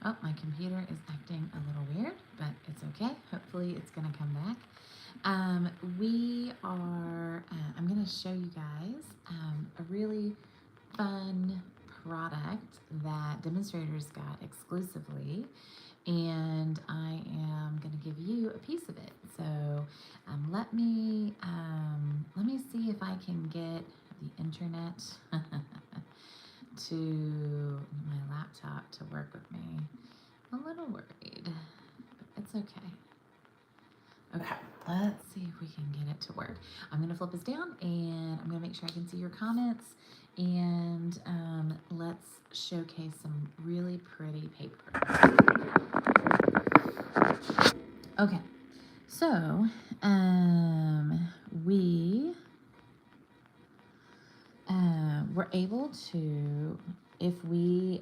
Oh, my computer is acting a little weird, but it's okay. Hopefully it's going to come back. I'm going to show you guys a really fun product that demonstrators got exclusively, and I am going to give you a piece of it. So let me see if I can get the internet to my laptop to work with me. A little worried, but it's okay. Okay, let's see if we can get it to work. I'm gonna flip this down and I'm gonna make sure I can see your comments, and let's showcase some really pretty paper. Okay, so we were able to, if we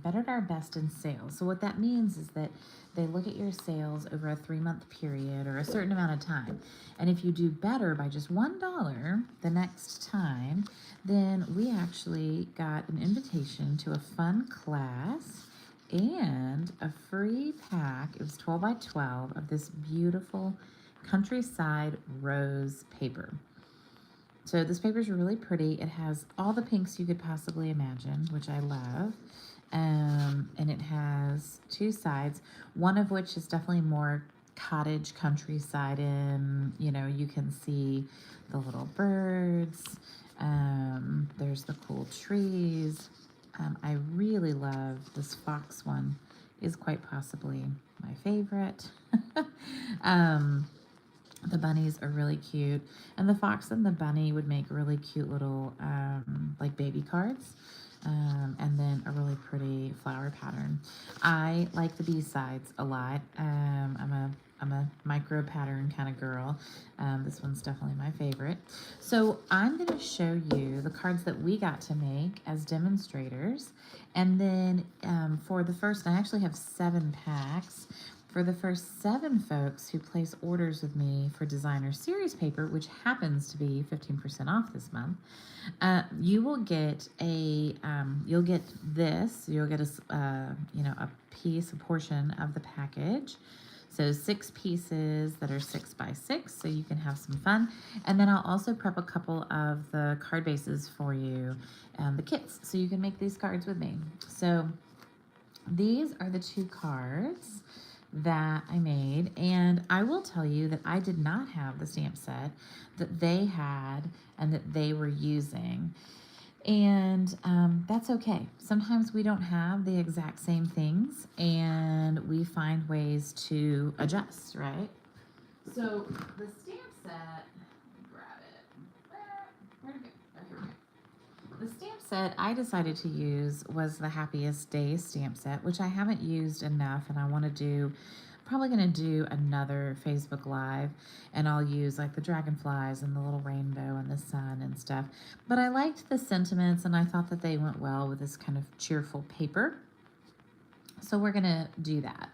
bettered our best in sales. So what that means is that they look at your sales over a 3-month period or a certain amount of time. And if you do better by just $1 the next time, then we actually got an invitation to a fun class and a free pack. It was 12 by 12 of this beautiful countryside rose paper. So this paper is really pretty. It has all the pinks you could possibly imagine, which I love. And it has 2 sides, one of which is definitely more cottage countryside in, you know, you can see the little birds. There's the cool trees. I really love this fox one, is quite possibly my favorite. The bunnies are really cute, and the fox and the bunny would make really cute little like baby cards, and then a really pretty flower pattern. I like the B-sides a lot. I'm a micro pattern kind of girl. This one's definitely my favorite. So I'm going to show you the cards that we got to make as demonstrators, and then for the first, I actually have 7 packs. For the first 7 folks who place orders with me for designer series paper, which happens to be 15% off this month, you will get you'll get this. You'll get a piece, a portion of the package. So 6 pieces that are 6 by 6, so you can have some fun. And then I'll also prep a couple of the card bases for you, the kits, so you can make these cards with me. So these are the 2 cards that I made, and I will tell you that I did not have the stamp set that they had and that they were using, and that's okay. Sometimes we don't have the exact same things, and we find ways to adjust, right? So the stamp set, grab it. Where'd it go? Oh, here we go. The stamp set I decided to use was the Happiest Days stamp set, which I haven't used enough, and I want to do, probably going to do another Facebook Live, and I'll use like the dragonflies and the little rainbow and the sun and stuff. But I liked the sentiments, and I thought that they went well with this kind of cheerful paper. So we're going to do that.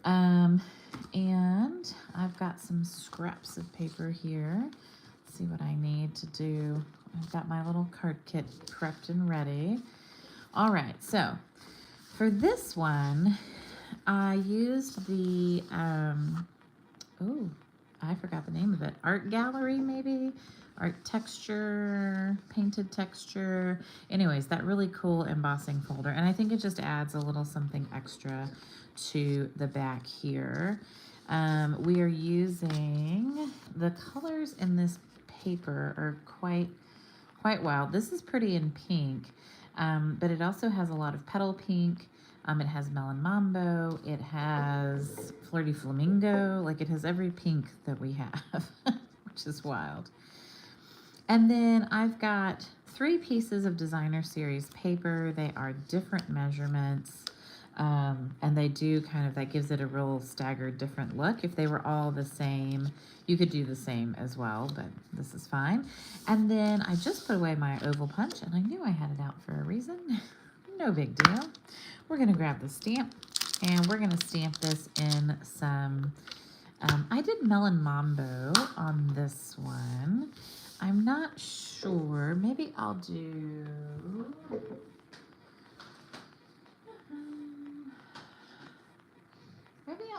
And I've got some scraps of paper here. Let's see what I need to do. I've got my little card kit prepped and ready. All right, so for this one, I used the, oh, I forgot the name of it. Art Gallery, maybe? Art Texture, Painted Texture. Anyways, that really cool embossing folder. And I think it just adds a little something extra to the back here. We are using, the colors in this paper are quite wild. This is pretty in pink, but it also has a lot of petal pink. It has Melon Mambo. It has Flirty Flamingo. Like, it has every pink that we have, which is wild. And then I've got 3 pieces of designer series paper. They are different measurements. And they do kind of, that gives it a real staggered different look. If they were all the same, you could do the same as well, but this is fine. And then I just put away my oval punch, and I knew I had it out for a reason. No big deal. We're gonna grab the stamp, and we're gonna stamp this in some, I did Melon Mambo on this one. I'm not sure, maybe I'll do,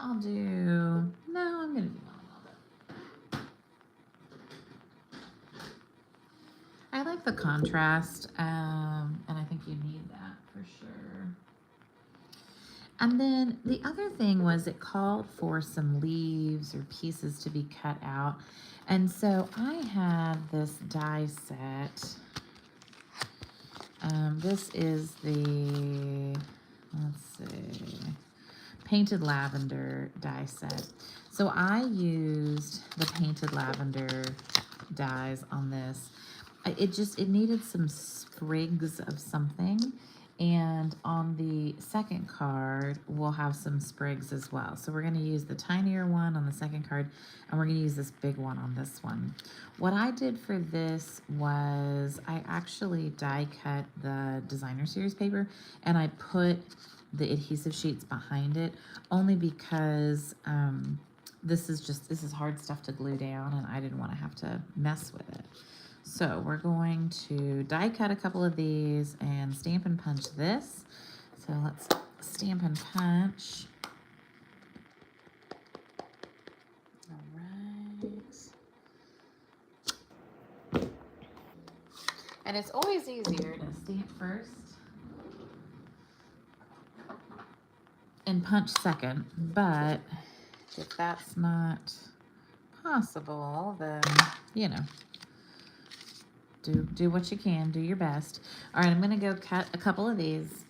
I'll do, no, I'm going to do one a little bit. I like the contrast, and I think you need that for sure. And then the other thing was it called for some leaves or pieces to be cut out. And so I had this die set. This is the, let's see, painted lavender die set. So I used the painted lavender dies on this. It needed some sprigs of something. And on the second card, we'll have some sprigs as well. So we're going to use the tinier one on the second card, and we're going to use this big one on this one. What I did for this was I actually die cut the designer series paper, and I put the adhesive sheets behind it, only because this is hard stuff to glue down, and I didn't want to have to mess with it. So we're going to die cut a couple of these and stamp and punch this. So let's stamp and punch. All right. And it's always easier to stamp first and punch second, but if that's not possible, then, you know, do what you can, do your best. All right, I'm gonna go cut a couple of these.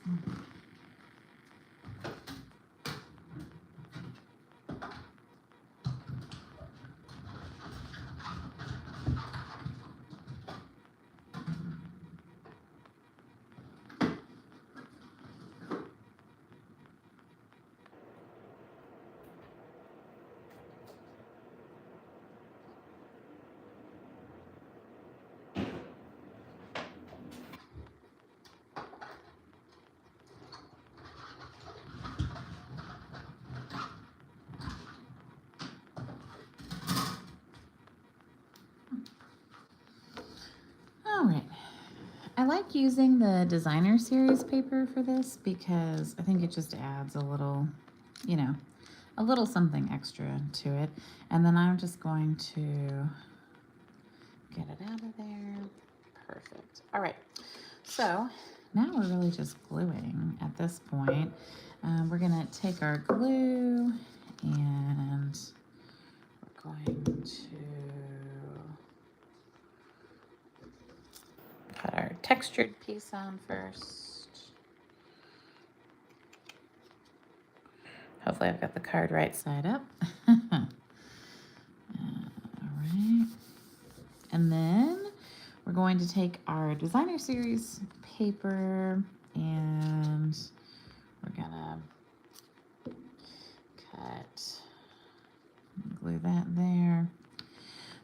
All right. I like using the designer series paper for this because I think it just adds a little, you know, a little something extra to it. And then I'm just going to get it out of there. Perfect. All right. So now we're really just gluing at this point. We're going to take our glue and we're going to put our textured piece on first. Hopefully I've got the card right side up. All right. And then we're going to take our designer series paper and we're gonna glue that there.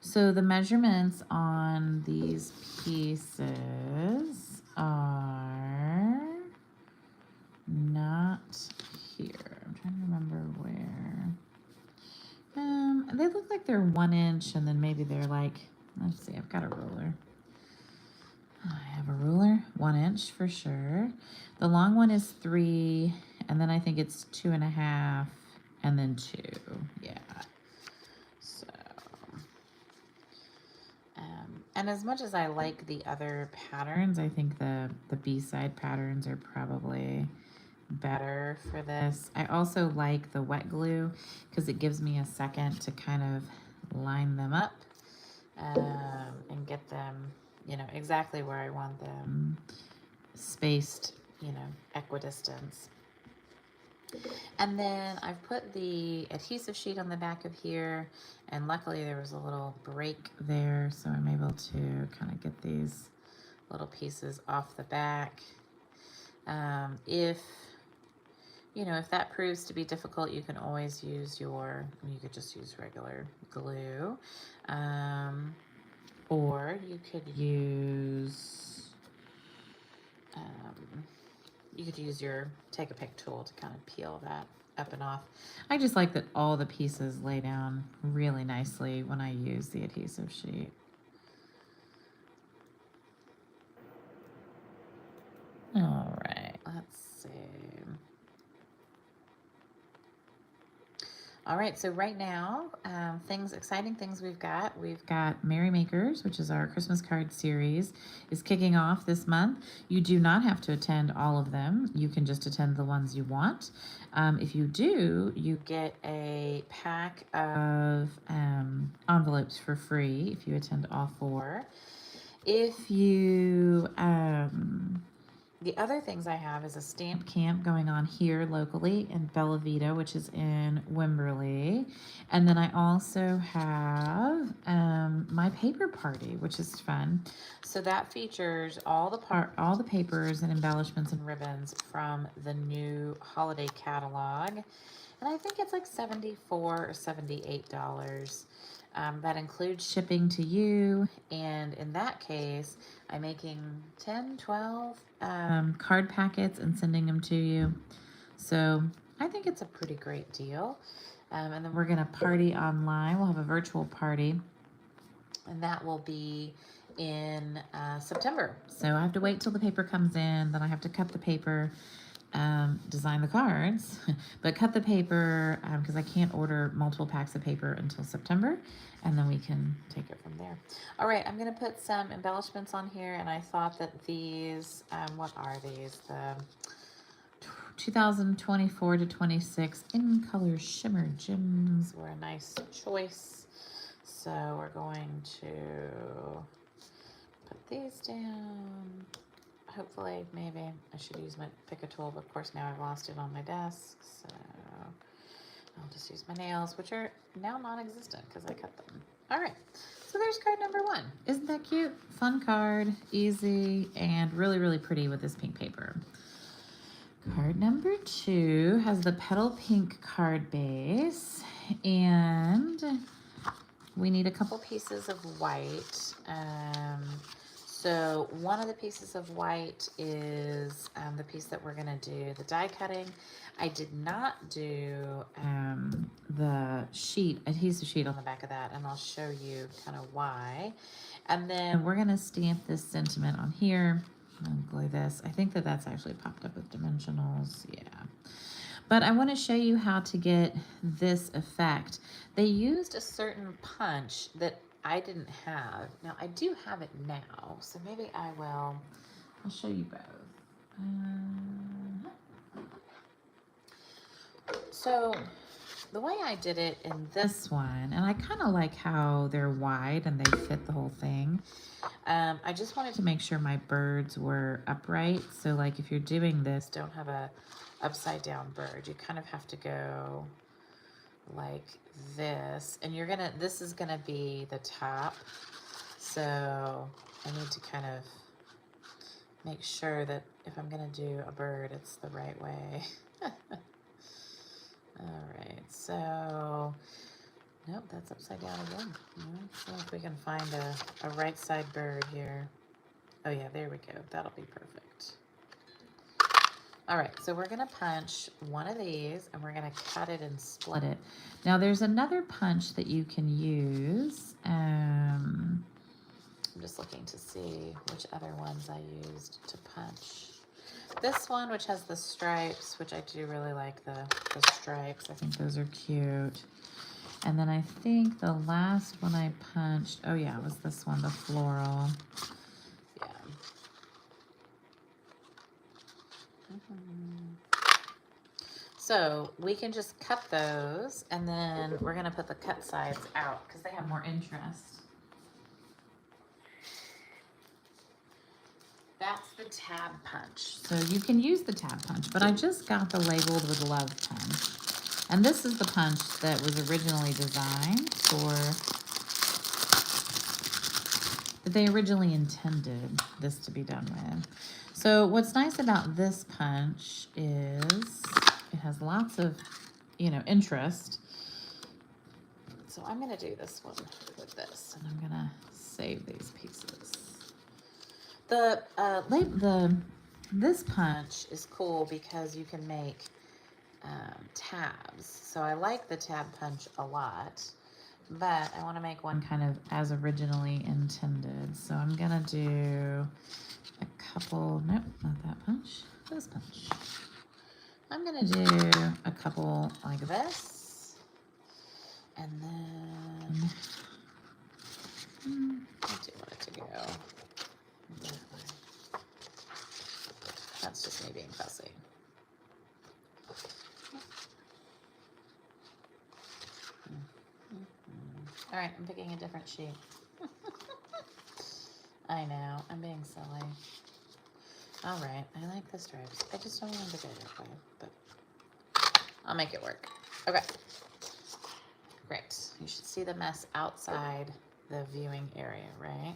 So the measurements on these pieces are not here. I'm trying to remember where. They look like they're 1 inch, and then maybe they're like, let's see, I've got a ruler. I have a ruler, 1 inch for sure. The long one is 3, and then I think it's 2.5, and then 2. Yeah. So, and as much as I like the other patterns, I think the B-side patterns are probably better for this. I also like the wet glue because it gives me a second to kind of line them up and get them, you know, exactly where I want them spaced, you know, equidistance. And then I've put the adhesive sheet on the back of here, and luckily there was a little break there, so I'm able to kind of get these little pieces off the back. If you know, if that proves to be difficult, you can always use you could just use regular glue. Or you could use, your take a pick tool to kind of peel that up and off. I just like that all the pieces lay down really nicely when I use the adhesive sheet. All right, let's see. All right, so right now, exciting things we've got. We've got Merry Makers, which is our Christmas card series, is kicking off this month. You do not have to attend all of them. You can just attend the ones you want. If you do, you get a pack of envelopes for free if you attend all 4. If you The other things I have is a stamp camp going on here locally in Bella Vita, which is in Wimberley. And then I also have my paper party, which is fun. So that features all the papers and embellishments and ribbons from the new holiday catalog. And I think it's like $74 or $78. That includes shipping to you. And in that case, I'm making 10, 12 card packets and sending them to you. So I think it's a pretty great deal. And then we're going to party online. We'll have a virtual party. And that will be in September. So I have to wait till the paper comes in. Then I have to cut the paper, design the cards, but cut the paper because I can't order multiple packs of paper until September, and then we can take it from there. All right, I'm going to put some embellishments on here, and I thought that these, what are these? The 2024 to 26 in color shimmer gems were a nice choice. So we're going to put these down. Hopefully, maybe I should use my pick a tool, but of course now I've lost it on my desk, so I'll just use my nails, which are now non-existent because I cut them. All right, so there's card number 1. Isn't that cute? Fun card, easy, and really, really pretty with this pink paper. Card number 2 has the petal pink card base, and we need a couple pieces of white. So one of the pieces of white is the piece that we're going to do the die cutting. I did not do the adhesive sheet on the back of that, and I'll show you kind of why. And then we're going to stamp this sentiment on here and glue this. I think that that's actually popped up with dimensionals. Yeah. But I want to show you how to get this effect. They used a certain punch that I didn't have. Now, I do have it now, so maybe I'll show you both. So the way I did it in this one, and I kind of like how they're wide and they fit the whole thing. I just wanted to make sure my birds were upright. So like if you're doing this, don't have a upside down bird. You kind of have to go like this, and this is gonna be the top. So I need to kind of make sure that if I'm gonna do a bird, it's the right way. All right, so nope, that's upside down again. Let's see if we can find a right side bird here. Oh yeah, there we go. That'll be perfect. All right, so we're gonna punch one of these and we're gonna cut it and split it. Now there's another punch that you can use. I'm just looking to see which other ones I used to punch. This one, which has the stripes, which I do really like the stripes. I think those are cute. And then I think the last one I punched, oh yeah, it was this one, the floral. Yeah. So we can just cut those, and then we're gonna put the cut sides out because they have more interest. That's the tab punch. So you can use the tab punch, but I just got the labeled with love punch. And this is the punch that was originally designed that they originally intended this to be done with. So what's nice about this punch is it has lots of, interest. So I'm gonna do this one with this, and I'm gonna save these pieces. This punch is cool because you can make tabs. So I like the tab punch a lot, but I want to make one kind of as originally intended. So I'm gonna do a couple. Nope, not that punch. I'm gonna do a couple like this. And then I do want it to go that way. That's just me being fussy. All right, I'm picking a different sheet. I know, I'm being silly. All right, I like the stripes. I just don't want them to go that way, but I'll make it work. Okay, great. You should see the mess outside the viewing area, right?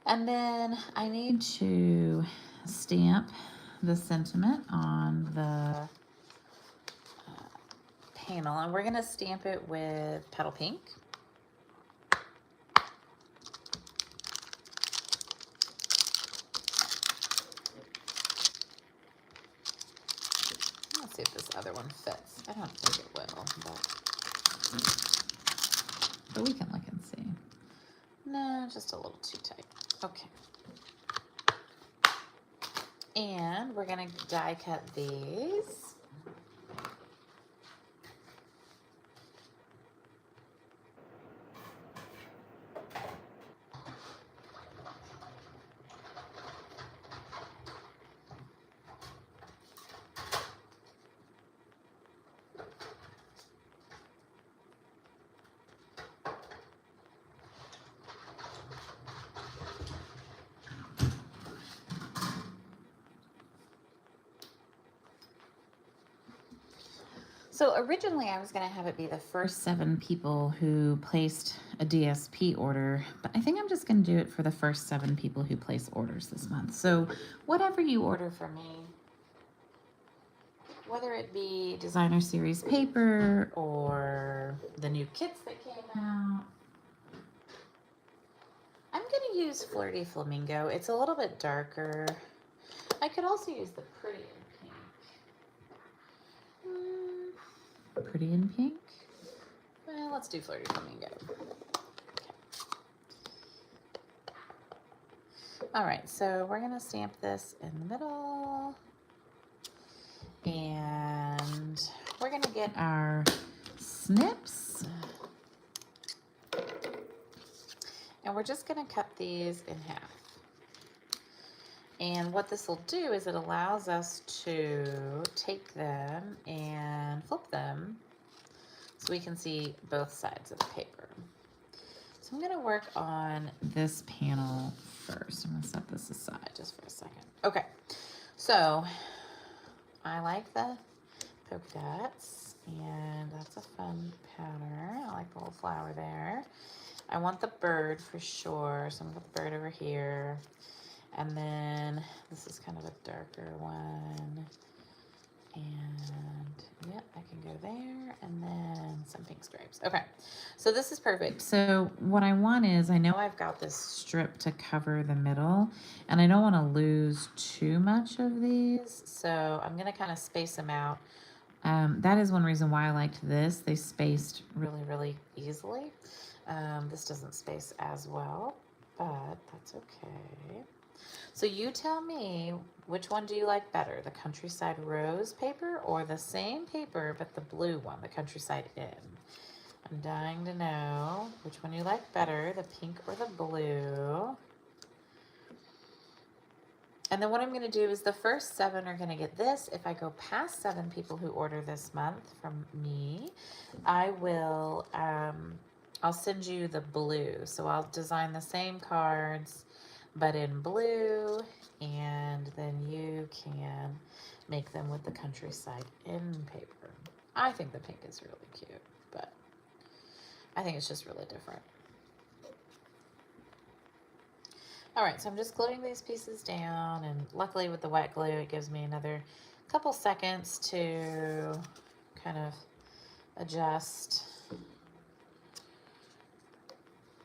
And then I need to stamp the sentiment on the panel, and we're gonna stamp it with Petal Pink. Let's see if this other one fits. I don't think it will, but we can look and see. No, just a little too tight. Okay. And we're gonna die cut these. So originally I was going to have it be the first 7 people who placed a DSP order, but I think I'm just going to do it for the first 7 people who place orders this month. So whatever you order from me, whether it be designer series paper or the new kits that came out, I'm going to use Flirty Flamingo. It's a little bit darker. I could also use the Pretty in Pink. Pretty in Pink? Well, let's do Flirty Flamingo. Okay. All right, so we're going to stamp this in the middle. And we're going to get our snips. And we're just going to cut these in half. And what this will do is it allows us to take them and flip them so we can see both sides of the paper. So I'm going to work on this panel first. I'm going to set this aside just for a second. Okay, so I like the polka dots, and that's a fun pattern. I like the little flower there. I want the bird for sure, so I'm going to put the bird over here. And then this is kind of a darker one. And yep, I can go there, and then some pink stripes. Okay, so this is perfect. So what I want is, I know I've got this strip to cover the middle, and I don't want to lose too much of these, so I'm going to kind of space them out. That is one reason why I liked this. They spaced really, really easily. This doesn't space as well, but that's okay. So you tell me, which one do you like better? The Countryside Rose paper or the same paper but the blue one, the Countryside In? I'm dying to know which one you like better, the pink or the blue. And then what I'm going to do is the first 7 are going to get this. If I go past 7 people who order this month from me, I will, I'll send you the blue. So I'll design the same cards but in blue, and then you can make them with the Countryside In paper. I think the pink is really cute, but I think it's just really different. All right, so I'm just gluing these pieces down, and luckily with the wet glue, it gives me another couple seconds to kind of adjust.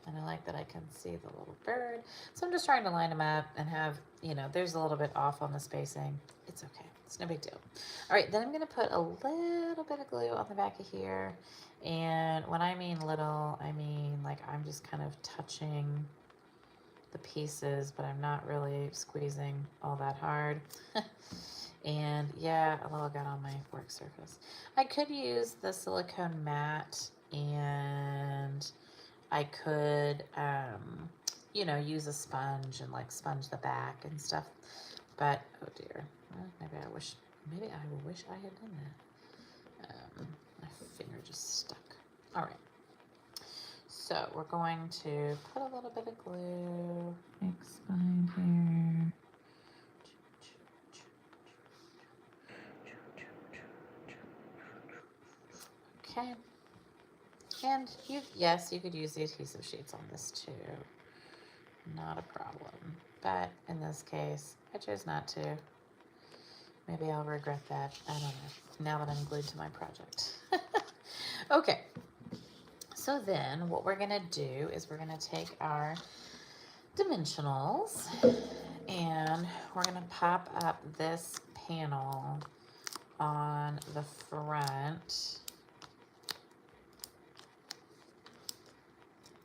And I like that I can see the little bird. So I'm just trying to line them up and have, you know, there's a little bit off on the spacing. It's okay. It's no big deal. All right, then I'm going to put a little bit of glue on the back of here. And when I mean little, I mean like I'm just kind of touching the pieces, but I'm not really squeezing all that hard. And yeah, a little got on my work surface. I could use the silicone mat, and I could, you know, use a sponge and like sponge the back and stuff. But oh dear, well, maybe I wish I had done that. My finger just stuck. All right. So we're going to put a little bit of glue. Expand here. Okay. And yes, you could use the adhesive sheets on this too. Not a problem. But in this case, I chose not to. Maybe I'll regret that. I don't know. Now that I'm glued to my project. Okay. So then what we're going to do is we're going to take our dimensionals and we're going to pop up this panel on the front.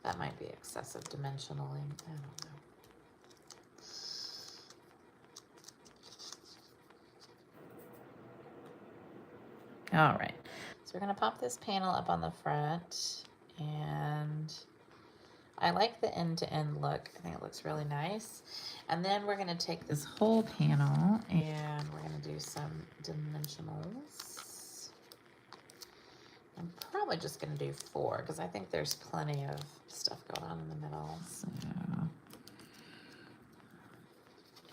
That might be excessive dimensionaling. I don't know. All right. So we're going to pop this panel up on the front, and I like the end-to-end look. I think it looks really nice. And then we're going to take this whole panel and we're going to do some dimensionals. I'm probably just going to do 4 because I think there's plenty of stuff going on in the middle. So,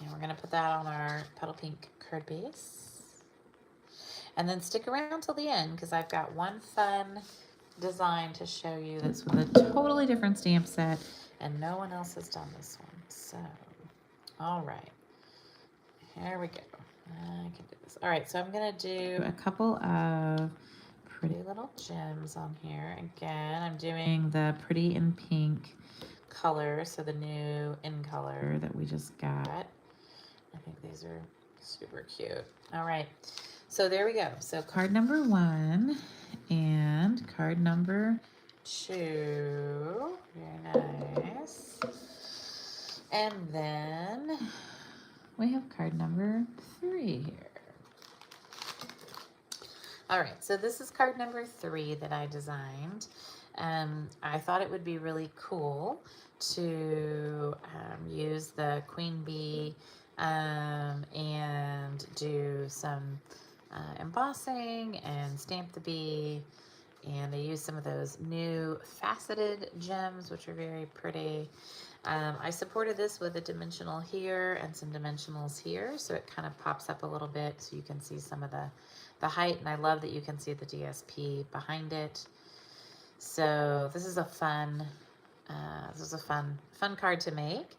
and we're going to put that on our petal pink card base. And then stick around till the end because I've got one fun design to show you that's with a totally different stamp set, and no one else has done this one. So, all right. Here we go. I can do this. All right, so I'm going to do a couple of pretty little gems on here. Again, I'm doing the pretty in pink color, so the new in color that we just got. I think these are super cute. All right, so there we go. So card number 1 and card number 2. Very nice. And then we have card number 3 here. All right, so this is card number 3 that I designed. I thought it would be really cool to use the queen bee and do some embossing and stamp the bee. And I used some of those new faceted gems, which are very pretty. I supported this with a dimensional here and some dimensionals here, so it kind of pops up a little bit so you can see some of the height, and I love that you can see the DSP behind it. So this is a fun card to make.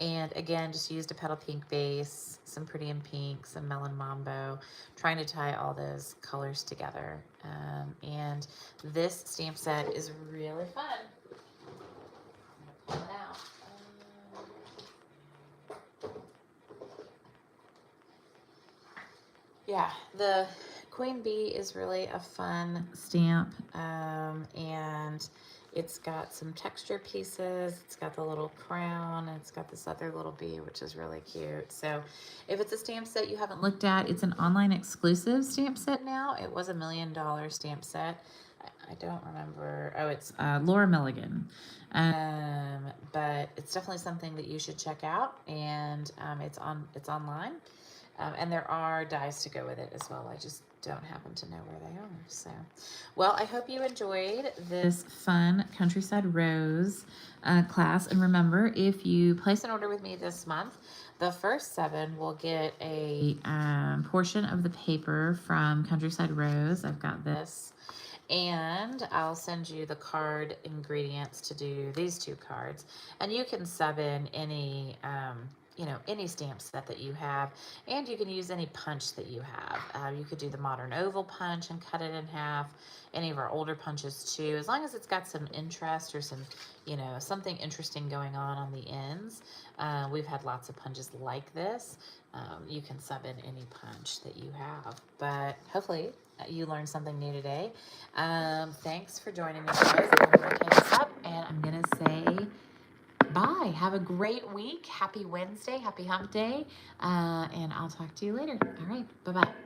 And again, just used a petal pink base, some pretty in pink, some melon mambo, trying to tie all those colors together. And this stamp set is really fun. I'm gonna pull it out. Yeah, the Queen Bee is really a fun stamp, and it's got some texture pieces. It's got the little crown, and it's got this other little bee, which is really cute. So if it's a stamp set you haven't looked at, it's an online exclusive stamp set now. It was $1 million stamp set. I don't remember. Oh, it's Laura Milligan. But it's definitely something that you should check out, and it's online. And there are dies to go with it as well. I just don't happen to know where they are. So, well, I hope you enjoyed this fun Countryside Rose class. And remember, if you place an order with me this month, the first 7 will get a portion of the paper from Countryside Rose. I've got this. And I'll send you the card ingredients to do these 2 cards. And you can sub in any any stamp set that you have, and you can use any punch that you have. You could do the modern oval punch and cut it in half, any of our older punches too, as long as it's got some interest or some, something interesting going on the ends. We've had lots of punches like this. You can sub in any punch that you have, but hopefully you learned something new today. Thanks for joining me, guys. I'm going to take this up, and I'm going to say bye. Have a great week. Happy Wednesday. Happy hump day. And I'll talk to you later. All right. Bye-bye.